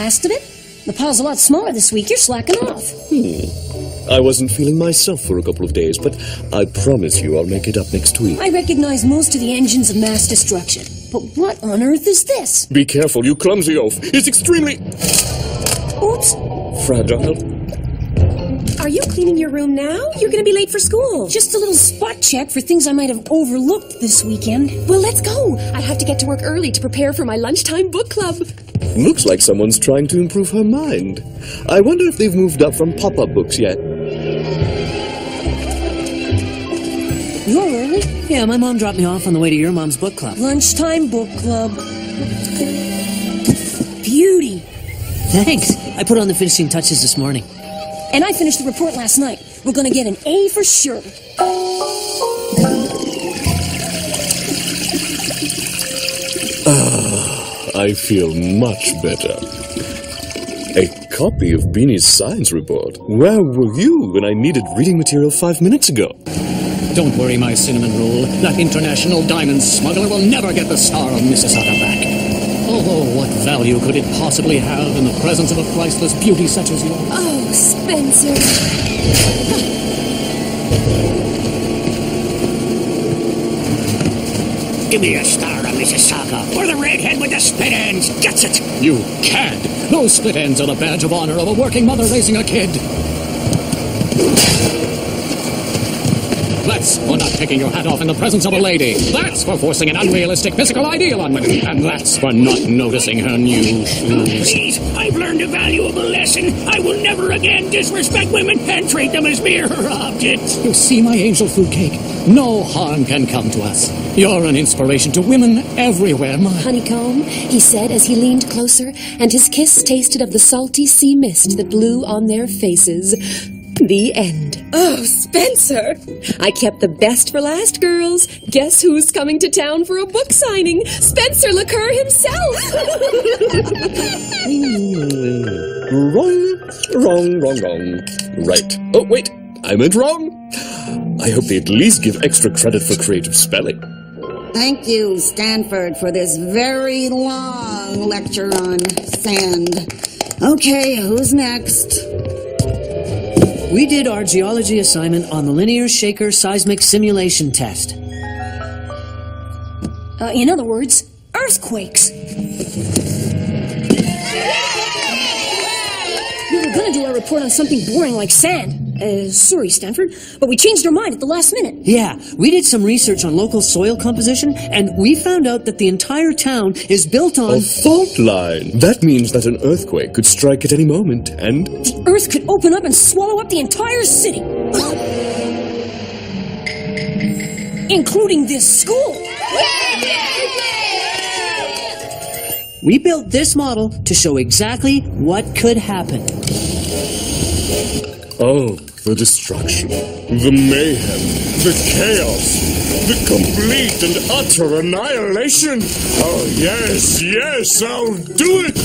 last of it. The pile's a lot smaller this week. You're slacking off. I wasn't feeling myself for a couple of days, but I promise you I'll make it up next week. I recognize most of the engines of mass destruction. But what on earth is this? Be careful, you clumsy oaf. It's extremely... Oops. fragile. Are you cleaning your room now? You're going to be late for school. Just a little spot check for things I might have overlooked this weekend. Well, let's go. I have to get to work early to prepare for my lunchtime book club. Looks like someone's trying to improve her mind. I wonder if they've moved up from pop-up books yet. You're early? Yeah, my mom dropped me off on the way to your mom's book club. Lunchtime book club. Beauty. Thanks. I put on the finishing touches this morning. And I finished the report last night. We're gonna get an A for sure. I feel much better. A copy of Beanie's science report. Where were you when I needed reading material 5 minutes ago? Don't worry, my cinnamon roll. That international diamond smuggler will never get the Star of Mississauga back. Although, what value could it possibly have in the presence of a priceless beauty such as yours? Oh, Spencer. Give me a Star of Mississauga, or the redhead with the split ends gets it! You cad! Those split ends are the badge of honor of a working mother raising a kid. That's for not taking your hat off in the presence of a lady. That's for forcing an unrealistic physical ideal on women. And that's for not noticing her new shoes. Please, I've learned a valuable lesson. I will never again disrespect women and treat them as mere objects. You see, my angel fruitcake, no harm can come to us. You're an inspiration to women everywhere, my... Honeycomb, he said as he leaned closer, and his kiss tasted of the salty sea mist that blew on their faces. The end. Oh, Spencer! I kept the best for last, girls. Guess who's coming to town for a book signing? Spencer Liqueur himself! Wrong. Right. Oh, wait. I meant wrong. I hope they at least give extra credit for creative spelling. Thank you, Stanford, for this very long lecture on sand. Okay, who's next? We did our geology assignment on the linear shaker seismic simulation test. In other words, earthquakes. We were gonna do our report on something boring like sand. Sorry, Stanford, but we changed our mind at the last minute. Yeah, we did some research on local soil composition, and we found out that the entire town is built on... A fault line. That means that an earthquake could strike at any moment, and... The earth could open up and swallow up the entire city. Including this school. We built this model to show exactly what could happen. Oh, the destruction, the mayhem, the chaos, the complete and utter annihilation. Oh, yes, I'll do it.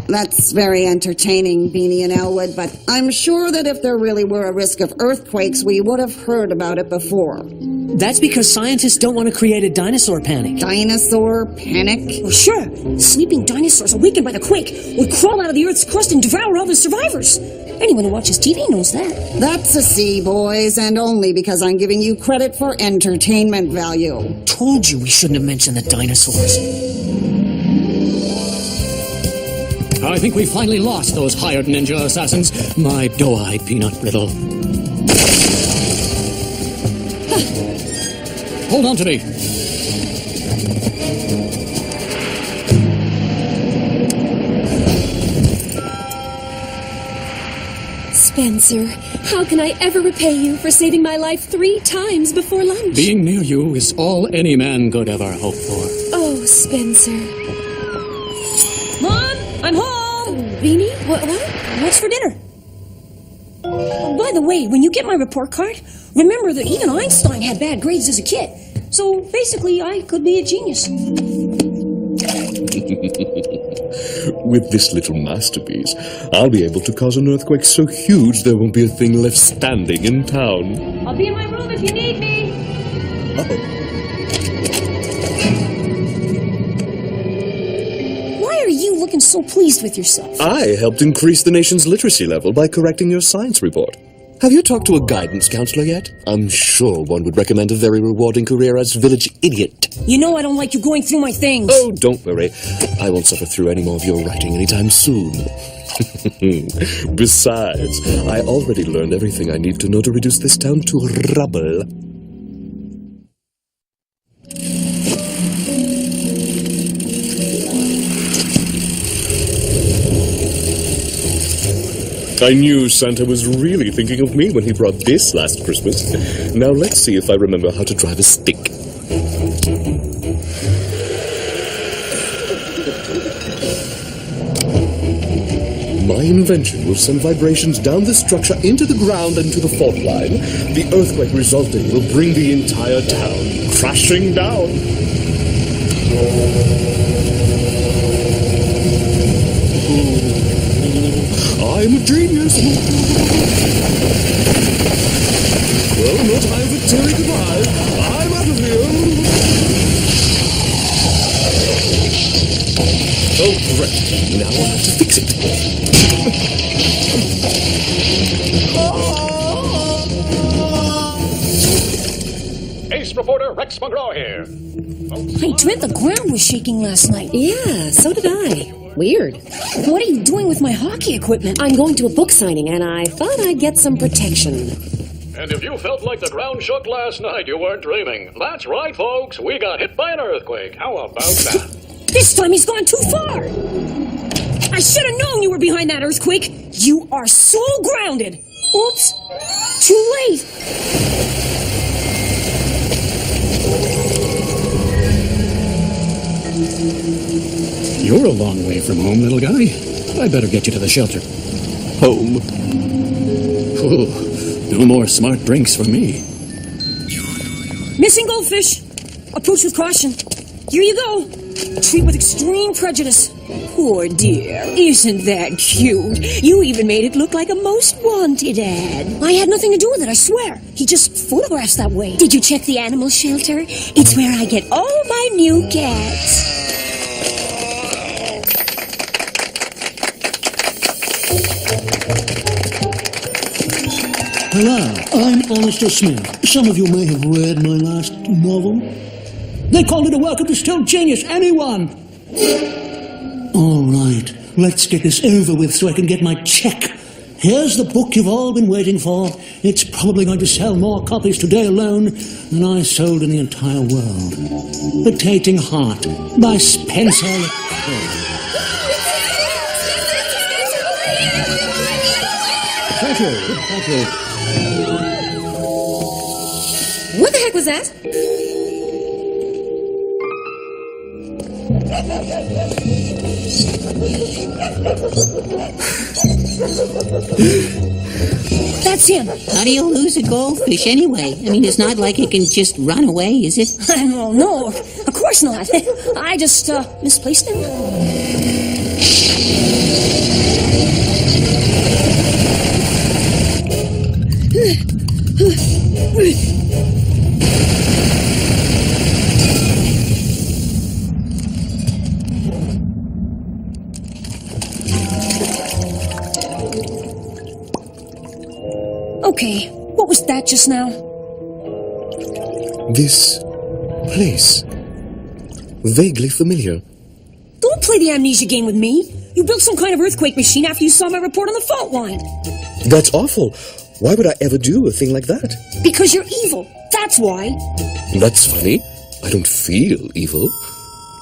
That's very entertaining, Beanie and Elwood, but I'm sure that if there really were a risk of earthquakes, we would have heard about it before. That's because scientists don't want to create a dinosaur panic. Dinosaur panic? Well, sure. Sleeping dinosaurs awakened by the quake would crawl out of the Earth's crust and devour all the survivors. Anyone who watches TV knows that. That's a C, boys, and only because I'm giving you credit for entertainment value. Told you we shouldn't have mentioned the dinosaurs. I think we finally lost those hired ninja assassins. My doe-eyed peanut brittle. Hold on to me. Spencer, how can I ever repay you for saving my life 3 times before lunch? Being near you is all any man could ever hope for. Oh, Spencer. Mom, I'm home. Beanie, what? What's for dinner? Oh, by the way, when you get my report card, remember that even Einstein had bad grades as a kid. So basically, I could be a genius. With this little masterpiece, I'll be able to cause an earthquake so huge there won't be a thing left standing in town. I'll be in my room if you need me. Uh-oh. so pleased with yourself. I helped increase the nation's literacy level by correcting your science report. Have you talked to a guidance counselor yet? I'm sure one would recommend a very rewarding career as village idiot. You know I don't like you going through my things. Oh, don't worry. I won't suffer through any more of your writing anytime soon. Besides, I already learned everything I need to know to reduce this town to rubble. I knew Santa was really thinking of me when he brought this last Christmas. Now let's see if I remember how to drive a stick. My invention will send vibrations down the structure into the ground and to the fault line. The earthquake resulting will bring the entire town crashing down. I'm a genius. Well, no time for teary goodbye. I'm out of here. Oh, great. Now I'll have to fix it. Ace reporter Rex McGraw here. I dreamt the ground was shaking last night. Yeah, so did I. Weird. What are you doing with my hockey equipment? I'm going to a book signing, and I thought I'd get some protection. And if you felt like the ground shook last night, you weren't dreaming. That's right, folks. We got hit by an earthquake. How about that? This time he's gone too far. I should have known you were behind that earthquake. You are so grounded. Oops. Too late. You're a long way from home, little guy. I better get you to the shelter. Home. Ooh, no more smart drinks for me. Missing goldfish. Approach with caution. Here you go. Treat with extreme prejudice. Poor dear. Isn't that cute? You even made it look like a most wanted ad. I had nothing to do with it, I swear. He just photographs that way. Did you check the animal shelter? It's where I get all my new cats. Hello, I'm Alistair Smith. Some of you may have read my last novel. They called it a work of distilled genius. Anyone? All right, let's get this over with so I can get my check. Here's the book you've all been waiting for. It's probably going to sell more copies today alone than I sold in the entire world. The Tating Heart by Spencer. Thank you. What the heck was that? That's him. How do you lose a goldfish anyway? I mean, it's not like it can just run away, is it? Oh, no, of course not. I just misplaced him. Okay, what was that just now? This place. Vaguely familiar. Don't play the amnesia game with me. You built some kind of earthquake machine after you saw my report on the fault line. That's awful. Why would I ever do a thing like that? Because you're evil. That's why. That's funny. I don't feel evil.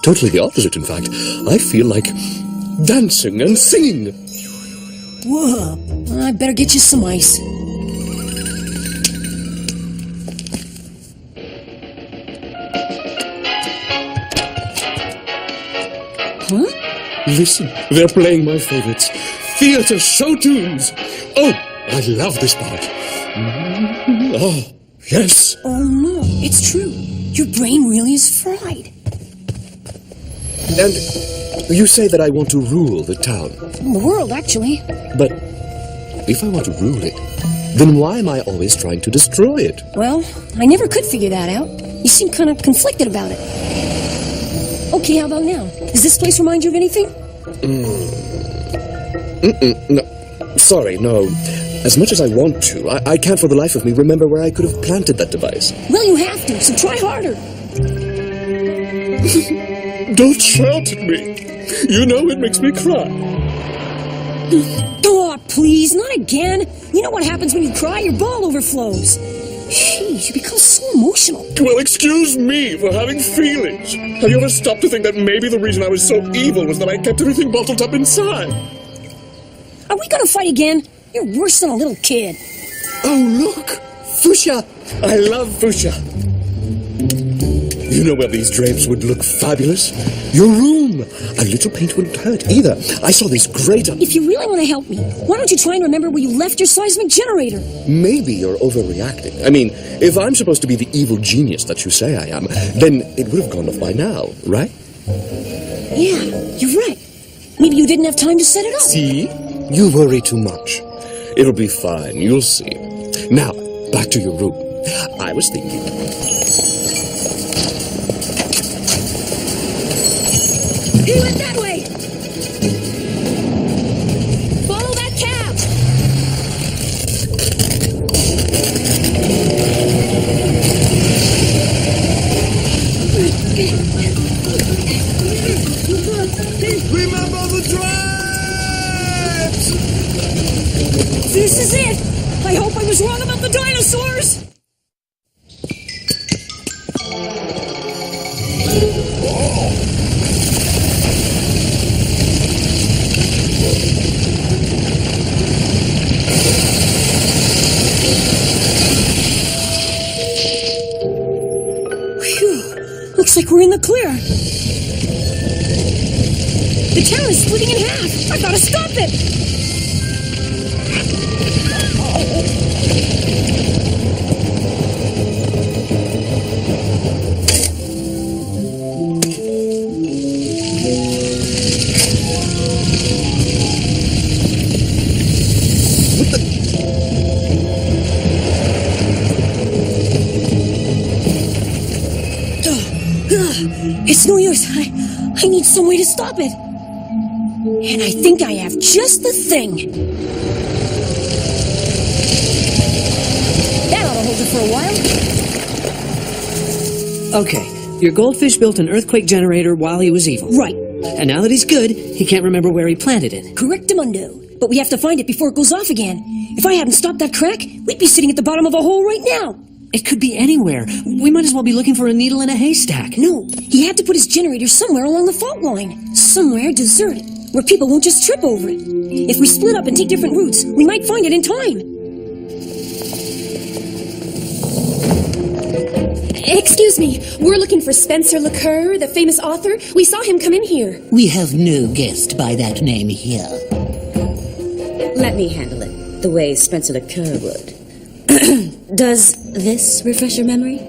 Totally the opposite, in fact. I feel like dancing and singing. Whoa. I better get you some ice. Huh? Listen, they're playing my favorites. Theater show tunes. Oh, I love this part. Oh, yes. Oh, no. It's true. Your brain really is fried. And you say that I want to rule the town. The world, actually. But if I want to rule it, then why am I always trying to destroy it? Well, I never could figure that out. You seem kind of conflicted about it. Okay, how about now? Does this place remind you of anything? No. Sorry, no. As much as I want to, I can't for the life of me remember where I could have planted that device. Well, you have to, so try harder. Don't shout at me. You know it makes me cry. Oh, please, not again. You know what happens when you cry? Your ball overflows. Jeez, you become so emotional. Well, excuse me for having feelings. Have you ever stopped to think that maybe the reason I was so evil was that I kept everything bottled up inside? Are we gonna fight again? You're worse than a little kid. Oh, look! Fuchsia! I love fuchsia. You know where these drapes would look fabulous? Your room! A little paint wouldn't hurt either. I saw this great... If you really want to help me, why don't you try and remember where you left your seismic generator? Maybe you're overreacting. I mean, if I'm supposed to be the evil genius that you say I am, then it would have gone off by now, right? Yeah, you're right. Maybe you didn't have time to set it up. See? You worry too much. It'll be fine, you'll see. Now, back to your room. I was thinking... He went that way! Follow that cab! Remember the drives! This is it! I hope I was wrong about the dinosaurs! Looks like we're in the clear. The town is splitting in half. I've got to stop it. It's no use. I need some way to stop it. And I think I have just the thing. That ought to hold it for a while. Okay, your goldfish built an earthquake generator while he was evil. Right. And now that he's good, he can't remember where he planted it. Correctamundo. But we have to find it before it goes off again. If I hadn't stopped that crack, we'd be sitting at the bottom of a hole right now. It could be anywhere. We might as well be looking for a needle in a haystack. No, he had to put his generator somewhere along the fault line. Somewhere deserted, where people won't just trip over it. If we split up and take different routes, we might find it in time. Excuse me, we're looking for Spencer LeCoeur, the famous author. We saw him come in here. We have no guest by that name here. Let me handle it the way Spencer LeCoeur would. Does this refresh your memory?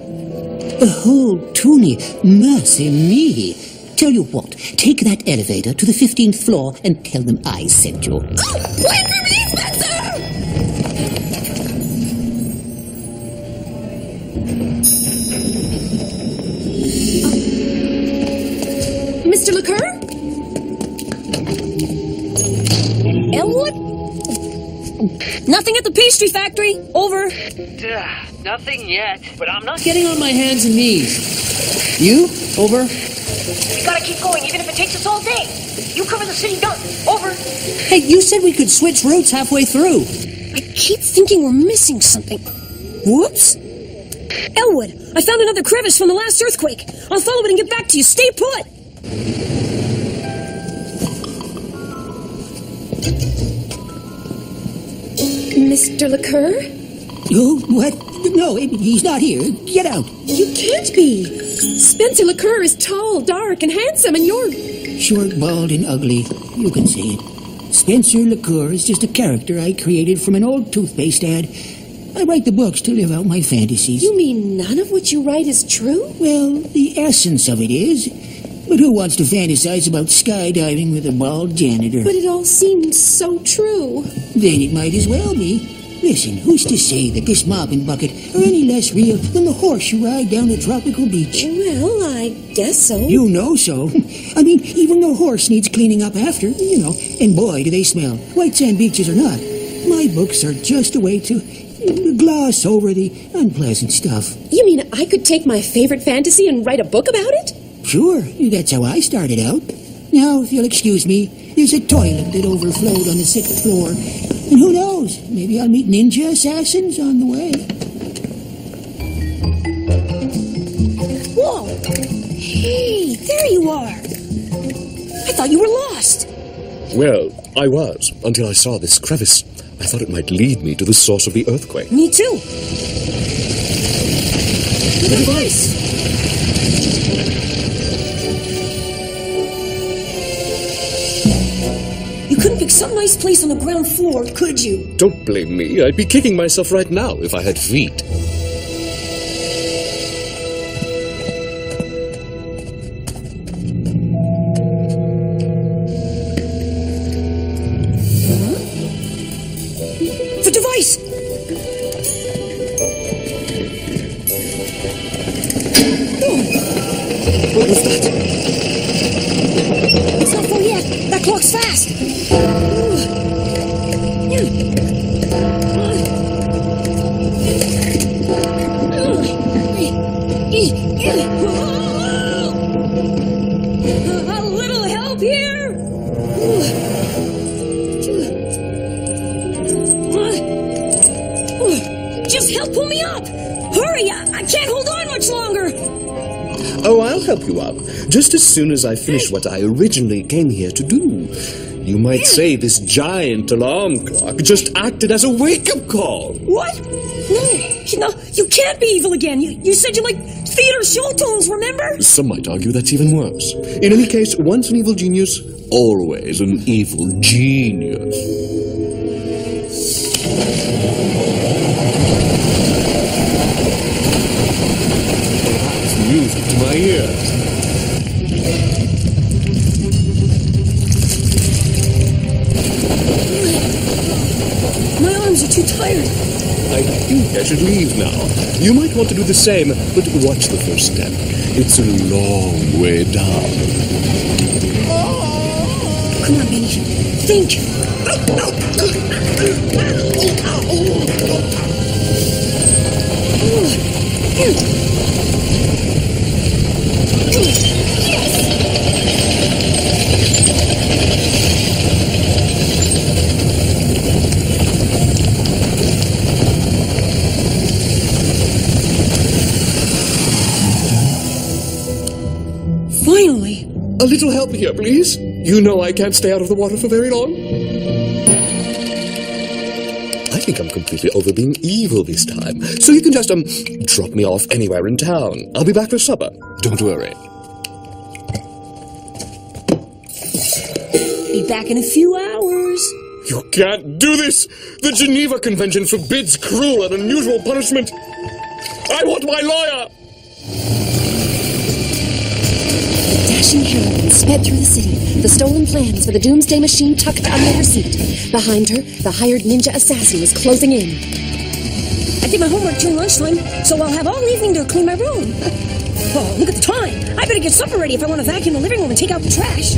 Oh, Toonie, mercy me. Tell you what, take that elevator to the 15th floor and tell them I sent you. Oh, wait for me, Spencer! Mr. LeCoeur? Elwood? Nothing at the pastry factory. Over. Nothing yet. But I'm not getting on my hands and knees. You? Over. We gotta keep going, even if it takes us all day. You cover the city done. Over. Hey, you said we could switch routes halfway through. I keep thinking we're missing something. Whoops. Elwood, I found another crevice from the last earthquake. I'll follow it and get back to you. Stay put. Mr. LeCoeur? Oh, what? No, he's not here. Get out. You can't be. Spencer LeCoeur is tall, dark, and handsome, and you're... Short, bald, and ugly. You can see it. Spencer LeCoeur is just a character I created from an old toothpaste ad. I write the books to live out my fantasies. You mean none of what you write is true? Well, the essence of it is. But who wants to fantasize about skydiving with a bald janitor? But it all seems so true. Then it might as well be. Listen, who's to say that this mopping bucket are any less real than the horse you ride down a tropical beach. Well, I guess so. You know so. I mean, even the horse needs cleaning up after, and boy, do they smell, white sand beaches or not. My books are just a way to gloss over the unpleasant stuff. You mean I could take my favorite fantasy and write a book about it? Sure, that's how I started out. Now, if you'll excuse me, there's a toilet that overflowed on the 6th floor. And who knows, maybe I'll meet ninja assassins on the way. Whoa! Hey, there you are! I thought you were lost! Well, I was, until I saw this crevice. I thought it might lead me to the source of the earthquake. Me too! The device! You couldn't pick some nice place on the ground floor, could you? Don't blame me. I'd be kicking myself right now if I had feet. The device! Oh. What was that? It's not full yet. That clock's fast. A little help here? Just help pull me up! Hurry! I can't hold on much longer! Oh, I'll help you up. Just as soon as I finish what I originally came here to do. You might say this giant alarm clock just acted as a wake-up call. What? No, you can't be evil again. You said you like theater show tunes, remember? Some might argue that's even worse. In any case, once an evil genius, always an evil genius. Music to my ears. My arms are too tired. I think I should leave now. You might want to do the same, but watch the first step. It's a long way down. Come on, Benny. Think. Finally. A little help here, please. You know I can't stay out of the water for very long. I think I'm completely over being evil this time. So you can just, drop me off anywhere in town. I'll be back for supper. Don't worry. Be back in a few hours. You can't do this! The Geneva Convention forbids cruel and unusual punishment. I want my lawyer! Dashing heroine sped through the city, the stolen plans for the doomsday machine tucked under her seat. Behind her, the hired ninja assassin was closing in. I did my homework during lunchtime, so I'll have all evening to clean my room. Oh, look at the time. I better get supper ready if I want to vacuum the living room and take out the trash.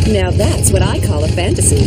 Now that's what I call a fantasy.